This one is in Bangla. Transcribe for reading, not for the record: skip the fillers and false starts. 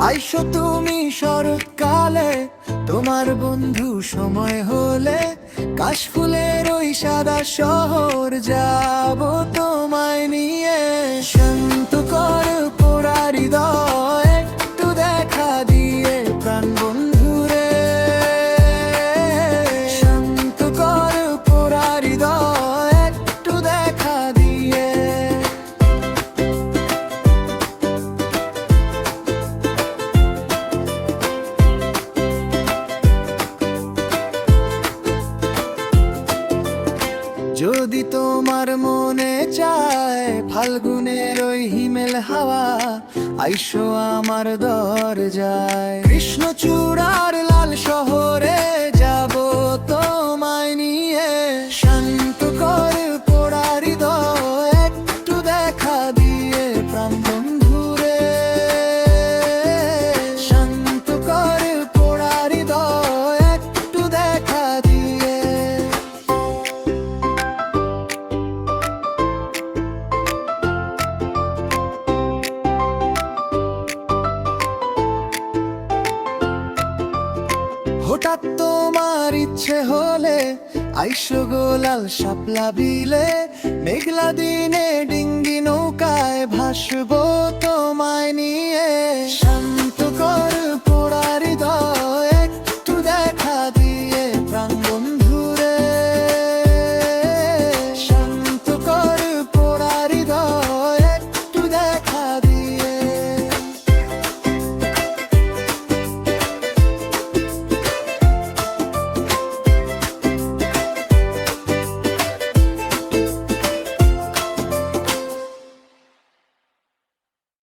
আইসো তুমি শরৎকালে, তোমার বন্ধু সময় হলে, কাশফুলের ওই সাদা শহর যাব তোমায় নিয়ে। শান্ত কর পোড়া হৃদয়, একটু দেখা দিয়ে প্রাণ বন্ধুরে। শান্ত কর পোড়া হৃদয়, একটু দেখা দিয়ে। যদি তোমার মনে চায় ফাল্গুনের ওই হিমেল হাওয়া, আইসো আমার দরজায়। কৃষ্ণচূড়ার লাল শহরে যাব তোমায় নিয়ে। শান্ত কর পোড়া হৃদয়, একটু দেখা দিয়ে প্রাণ বন্ধুরে। শান্ত কর পোড়া হৃদয়, একটু দেখা দিয়ে। হঠাৎ তোমার ইচ্ছে হলে আইসো গো লাল শাপলা বিলে। মেঘলা দিনে ডিঙ্গি নৌকায় ভাসবো তোমায় নিয়ে।